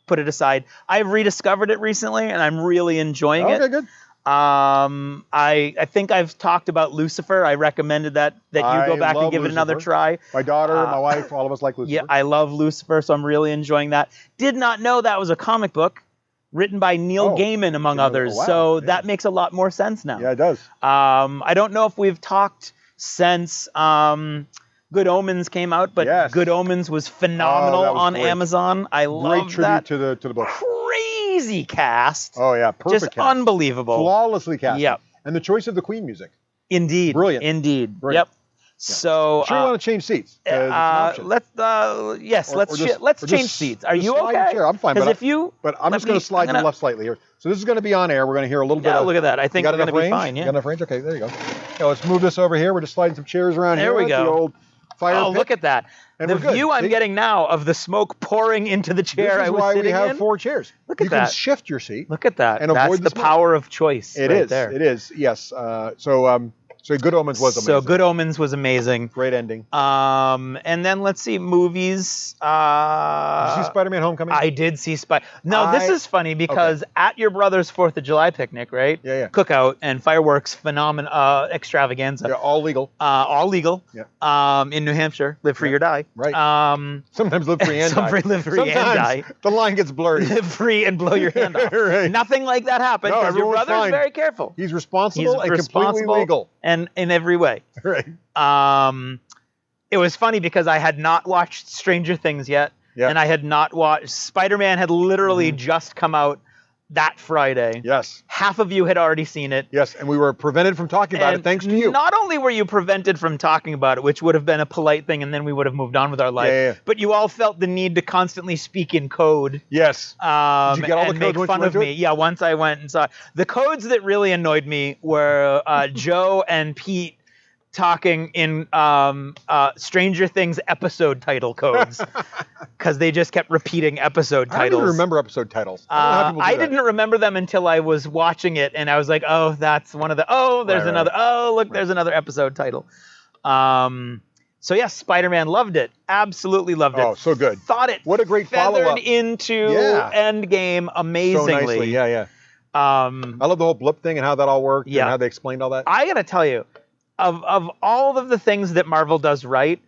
put it aside. I've rediscovered it recently, and I'm really enjoying it. Okay, good. I think I've talked about Lucifer. I recommended that you go back and give it another try. My daughter, my wife, all of us like Lucifer. Yeah, I love Lucifer, so I'm really enjoying that. Did not know that was a comic book written by Neil Gaiman, among others. Oh, wow. So that makes a lot more sense now. Yeah, it does. I don't know if we've talked since Good Omens came out, but Good Omens was phenomenal on great. Amazon. I love that. Great tribute to the book. Crazy cast. Oh yeah, perfect just cast. Unbelievable. Flawlessly cast. Yep. And the choice of the Queen music. Indeed. Brilliant. Indeed. Brilliant. Yep. So sure, you want to change seats? let's change seats. Are you okay? Chair. I'm fine. But I'm just going to slide to the left slightly here. So this is going to be on air. We're going to hear a little bit. Yeah, look at that. I think we're going to be fine. Yeah. You got enough range? Okay, there you go. Yeah, let's move this over here. We're just sliding some chairs around here. There we go. The old fire pit. Look at that. And the view I'm getting now of the smoke pouring into the chair I was sitting in. This is why we have 4 chairs. Look at that. You can shift your seat. Look at that. And avoid the power of choice. It is. It is. Yes. So Good Omens was amazing. So Good Omens was amazing. Great ending. And then let's see movies. Did you see Spider-Man: Homecoming? I did see No, this is funny because at your brother's 4th of July picnic, right? Yeah. Cookout and fireworks extravaganza. Yeah, all legal. All legal. Yeah. In New Hampshire, live free or die. Right. Sometimes live free and die. Live free and die. The line gets blurry. Live free and blow your hand off. Right. Nothing like that happened because your brother's very careful. He's responsible and completely legal. And in every way. Right. It was funny because I had not watched Stranger Things yet, and I had not watched Spider-Man had literally just come out that Friday. Yes. Half of you had already seen it. Yes, and we were prevented from talking about it thanks to you. Not only were you prevented from talking about it, which would have been a polite thing, and then we would have moved on with our life, but you all felt the need to constantly speak in code. Yes. Did you get all the and make codes fun of me. Yeah, once I went and saw it. The codes that really annoyed me were Joe and Pete talking in Stranger Things episode title codes because they just kept repeating episode titles. I don't even remember episode titles. I didn't remember them until I was watching it, and I was like, "Oh, that's one of the. Oh, there's another. Right. Oh, look, there's another episode title." So yes, Spider-Man loved it. Absolutely loved it. Oh, so good. Thought it. What a great follow-up into Endgame amazingly. So nicely. Yeah. I love the whole blip thing and how that all worked and how they explained all that. I gotta tell you. Of all of the things that Marvel does right,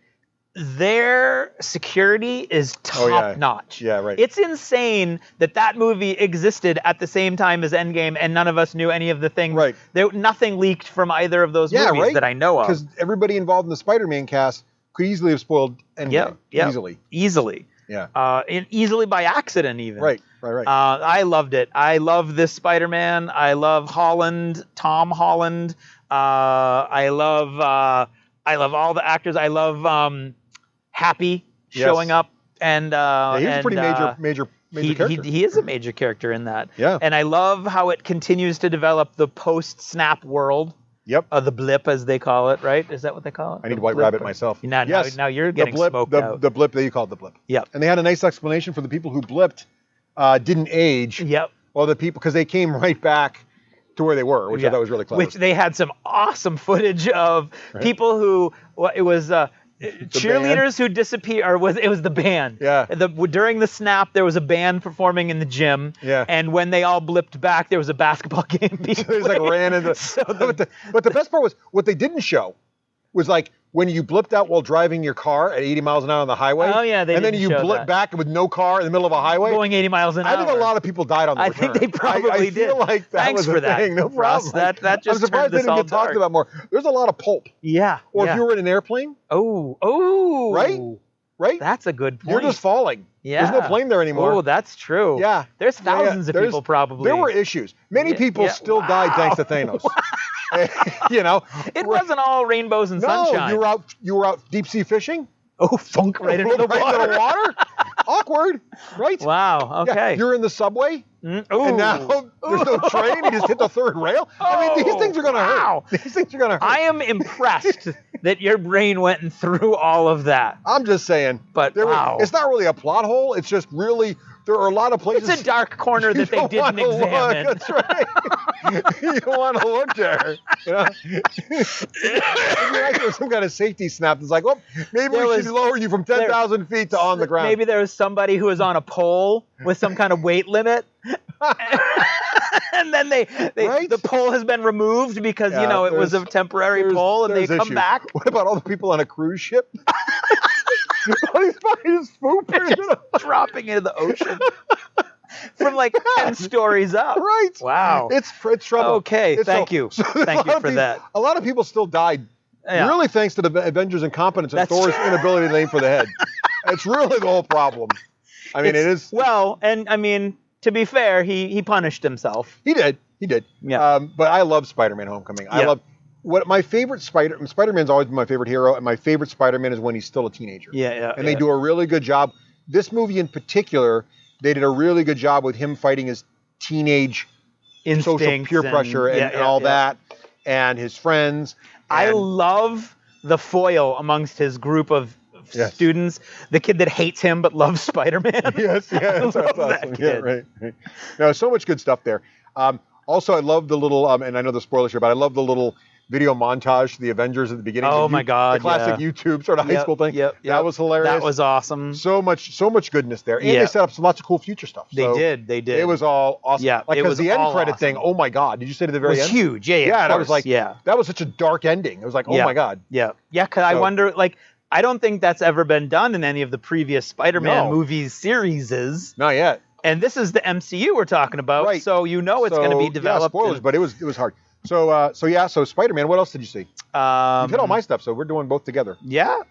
their security is top notch. Yeah, right. It's insane that movie existed at the same time as Endgame, and none of us knew any of the things. Right. Nothing leaked from either of those movies that I know of. Because everybody involved in the Spider-Man cast could easily have spoiled Endgame. Yeah. Easily. Yeah. And easily by accident, even. Right. I loved it. I love this Spider-Man. I love Tom Holland. I love all the actors. I love Happy showing up, and he's a pretty major character. He is a major character in that. Yeah. And I love how it continues to develop the post-snap world. Yep. The blip, as they call it, right? Is that what they call it? I need White Rabbit myself. Now you're getting smoked out. The blip that you called the blip. Yep. And they had a nice explanation for the people who blipped, didn't age. Yep. Well, the people, because they came right back to where they were, which I thought was really clever. Which they had some awesome footage of people who, it was cheerleaders who disappeared, or it was the band. Yeah. During the snap, there was a band performing in the gym. Yeah. And when they all blipped back, there was a basketball game being played. They just ran into. But the best part was what they didn't show was when you blipped out while driving your car at 80 miles an hour on the highway. Oh, yeah, and then you blip back with no car in the middle of a highway. Going 80 miles an hour. I think a lot of people died on the return. I think they probably did. I feel like that Thanks was for a that, thing. No Russ. problem. That just I'm surprised they didn't get talked about more. There's a lot of pulp. Yeah. Or if you were in an airplane. Oh. Right? That's a good point. You're just falling. Yeah. There's no plane there anymore. Oh, that's true. Yeah. There's thousands of people probably. There were issues. Many people still died thanks to Thanos. It wasn't all rainbows and sunshine. You were out deep sea fishing. Oh, funk right into the water. Awkward, right? Wow. Okay. Yeah, you're in the subway, and now there's no train. You just hit the third rail. I mean, these things are going to hurt. These things are going to hurt. I am impressed that your brain went and through all of that. I'm just saying. But it's not really a plot hole. It's just really there are a lot of places. It's a dark corner that they didn't examine. That's right. You don't want to look there. Maybe like there's some kind of safety snap that's well, maybe we should lower you from 10,000 feet to on the ground. Maybe there was somebody who was on a pole with some kind of weight limit. And then the pole has been removed because it was a temporary pole, and they come back. What about all the people on a cruise ship? These bodies dropping into the ocean from 10 stories up. Right. Wow. It's trouble. Okay. Thank you. Thank you for that. A lot of people still died. Really, thanks to the Avengers' incompetence and Thor's inability to aim for the head. It's really the whole problem. I mean, it is. Well, and I mean, to be fair, he punished himself. He did. Yeah. But I love Spider-Man: Homecoming. I love. My favorite Spider-Man's always been my favorite hero, and my favorite Spider-Man is when he's still a teenager. And they do a really good job. This movie in particular, they did a really good job with him fighting his teenage social peer pressure and all that, and his friends. I love the foil amongst his group of students. The kid that hates him but loves Spider-Man. Yes, that's awesome. Yeah, right. No, so much good stuff there. Also, I love the little, and I know the spoilers here, but I love the little video montage to the Avengers at the beginning. Oh my God! The classic YouTube sort of high school thing. That was hilarious. That was awesome. So much goodness there, and they set up lots of cool future stuff. They did. It was all awesome. Yeah, because the end credit thing. Oh my God! Did you say to the very end? It was huge. Yeah. That was that was such a dark ending. It was oh my God. Yeah. Because I wonder I don't think that's ever been done in any of the previous Spider-Man movies series. Not yet. And this is the MCU we're talking about, right? So it's going to be developed. Yeah, spoilers, but it was hard. So Spider-Man. What else did you see? You hit all my stuff, so we're doing both together. Yeah.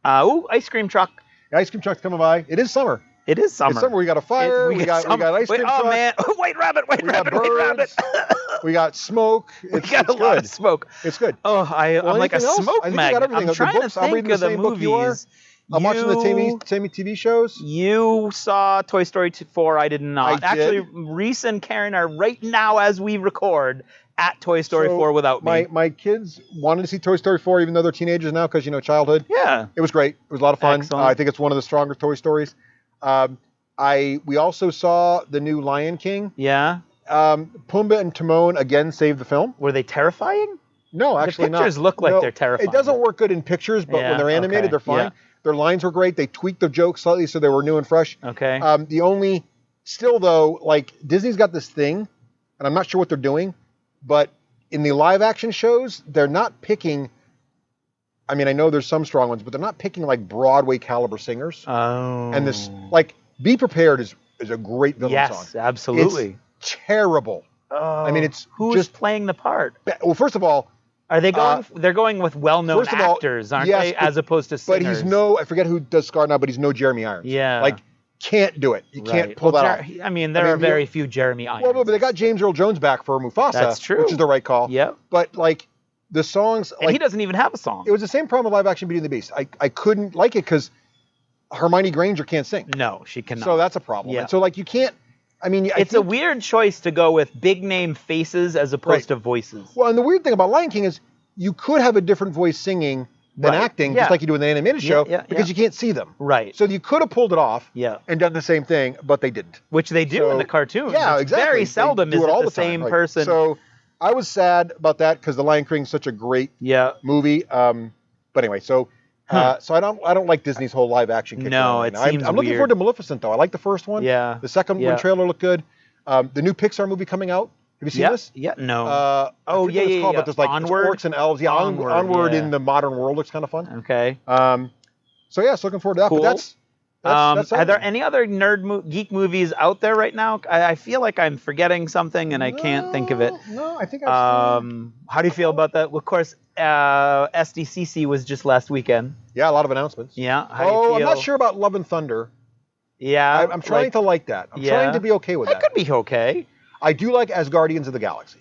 Ice cream truck. The ice cream truck's coming by. It is summer. It is summer. It's summer. We got a fire. We got ice cream truck. Oh man! White rabbit! White rabbit! White rabbit! We got smoke. We got a lot of smoke. It's good. Oh, I'm like a smoke magnet. magnet. I'm trying to think of the movies. I'm watching the TV shows. You saw Toy Story 4. I did not. Actually, Reese and Karen are right now, as we record, at Toy Story 4 without me. My kids wanted to see Toy Story 4, even though they're teenagers now, because, childhood. Yeah. It was great. It was a lot of fun. Excellent. I think it's one of the stronger Toy Stories. We also saw the new Lion King. Yeah. Pumbaa and Timon again saved the film. Were they terrifying? No, actually not. The pictures look like they're terrifying. It doesn't work good in pictures, but when they're animated, they're fine. Yeah. Their lines were great. They tweaked the jokes slightly so they were new and fresh. Okay. Still though, like Disney's got this thing, and I'm not sure what they're doing, but in the live action shows, they're not picking. I mean, I know there's some strong ones, but they're not picking like Broadway caliber singers. Oh. And this, like, Be Prepared is a great villain song. Yes, absolutely. It's terrible. Oh. I mean, it's who's playing the part? Well, first of all, are they going? They're going with well-known actors, aren't they? As opposed to singers. But he's I forget who does Scar now, but he's no Jeremy Irons. Yeah. Like, can't do it. You can't pull that off. I mean, there are very few Jeremy Irons. Well, but they got James Earl Jones back for Mufasa. That's true. Which is the right call. Yep. But, like, the songs. And he doesn't even have a song. It was the same problem with live action Beauty and the Beast. I couldn't like it because Hermione Granger can't sing. No, she cannot. So that's a problem. Yeah. And so, like, you can't. I mean, it's a weird choice to go with big name faces as opposed to voices. Well, and the weird thing about Lion King is you could have a different voice singing than acting, just like you do in the animated show, because you can't see them. Right. So you could have pulled it off and done the same thing, but they didn't. Which they do in the cartoons. Yeah, exactly. Very seldom is it the same person. So I was sad about that because The Lion King is such a great movie. But anyway, so I don't like Disney's whole live action kick. No, it seems I'm looking forward to Maleficent though. I like the first one. Yeah. The second one trailer looked good. The new Pixar movie coming out. Have you seen this? Yeah, no. But there's like Onward? orcs and elves. Yeah, Onward in the modern world looks kind of fun. Okay. So looking forward to that. Cool. But that's are there any other geek movies out there right now? I feel like I'm forgetting something and I can't think of it. No, I think How do you feel about that? Well, of course, SDCC was just last weekend. Yeah, a lot of announcements. Yeah. How do you feel? I'm not sure about Love and Thunder. Yeah. I'm trying to like that. I'm trying to be okay with that. It could be okay. I do like As Guardians of the Galaxy.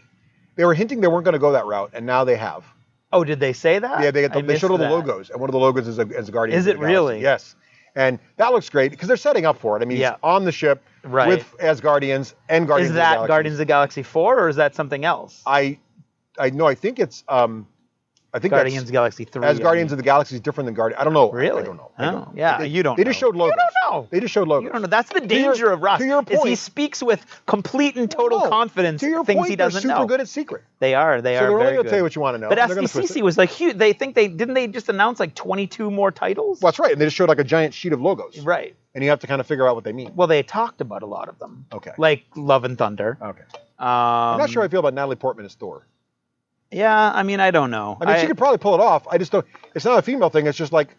They were hinting they weren't going to go that route, and now they have. Oh, did they say that? Yeah, they showed all the logos, and one of the logos is As Guardians of the Galaxy. Is it really? Yes. And that looks great, because they're setting up for it. I mean, he's on the ship with As Guardians and Guardians of the Galaxy. Is that Guardians of the Galaxy 4, or is that something else? I think it's... I think Guardians of the Galaxy 3. As Guardians of the Galaxy is different than Guardians. I don't know. Really? I don't know. Oh, yeah, you don't know. They just showed logos. You don't know. They just showed logos. You don't know. That's the danger of Russ. To your point. Is he speaks with complete and total confidence things he doesn't know. They're super good at secret. They are. So they're only going to tell you what you want to know. But SDCC was like huge. Didn't they just announce like 22 more titles? Well, that's right. And they just showed like a giant sheet of logos. Right. And you have to kind of figure out what they mean. Well, they talked about a lot of them. Okay. Like Love and Thunder. Okay. I'm not sure how I feel about Natalie Portman as Thor. Yeah, I mean, I don't know. I mean, she could probably pull it off. I just don't. It's not a female thing. It's just like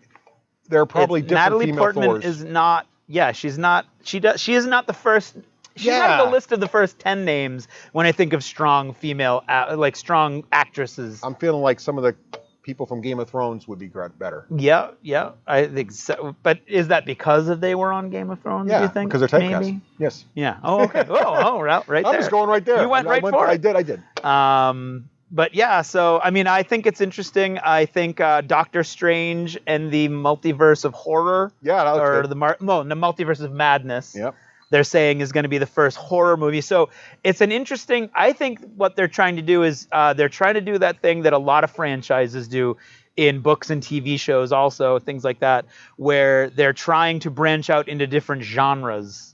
there are probably different Natalie female Portman Thors. is not. Yeah, she's not. She is not the first. She's not on the list of the first 10 names when I think of strong female, strong actresses. I'm feeling like some of the people from Game of Thrones would be better. Yeah, I think so. But is that because they were on Game of Thrones? Yeah, do you think? Because they're typecast. Maybe? Yes. Yeah. Oh, okay. right there. I'm just going right there. You went right for it. I did. But yeah, so I mean, I think it's interesting. I think Doctor Strange and the Multiverse of Horror, that looks good. the Multiverse of Madness. Yep. They're saying is going to be the first horror movie. So it's an interesting. I think what they're trying to do is they're trying to do that thing that a lot of franchises do in books and TV shows, also things like that, where they're trying to branch out into different genres.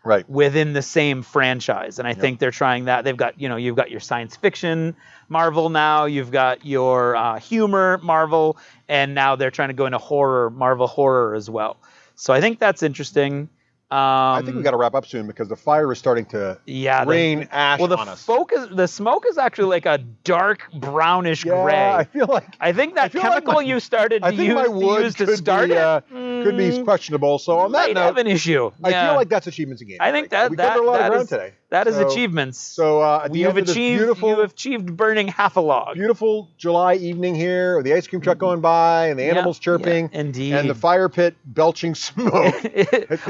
Right. Within the same franchise. And I think they're trying that. They've got, you've got your science fiction Marvel now, you've got your humor Marvel, and now they're trying to go into horror, Marvel horror as well. So I think that's interesting. I think we got to wrap up soon because the fire is starting to rain ash on us. The smoke is actually like a dark brownish gray. I feel like I think that chemical you started to use to start it could be questionable. So on that note, have an issue. I feel like that's achievements again. I think that we covered a lot of ground today. That is So- achievements. So at the end of this you have achieved burning half a log. beautiful July evening here, with the ice cream truck going by and the animals chirping, yeah, indeed. and the fire pit belching smoke.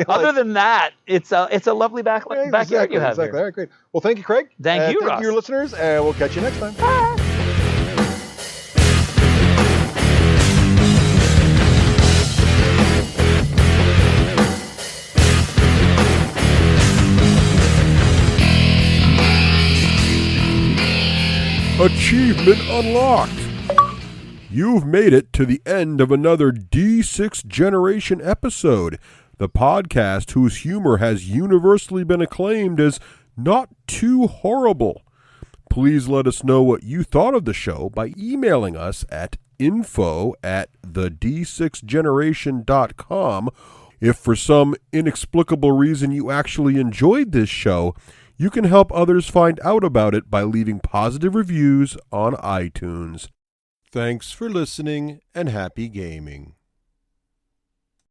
Other than that, it's a lovely backyard you have exactly. here. All right, great. Well, thank you, Craig. Thank you, Thank Russ. you, listeners, and we'll catch you next time. Achievement unlocked! You've made it to the end of another D6 Generation episode, the podcast whose humor has universally been acclaimed as not too horrible. Please let us know what you thought of the show by emailing us at info@the d6generation.com. If for some inexplicable reason you actually enjoyed this show, you can help others find out about it by leaving positive reviews on iTunes. Thanks for listening and happy gaming.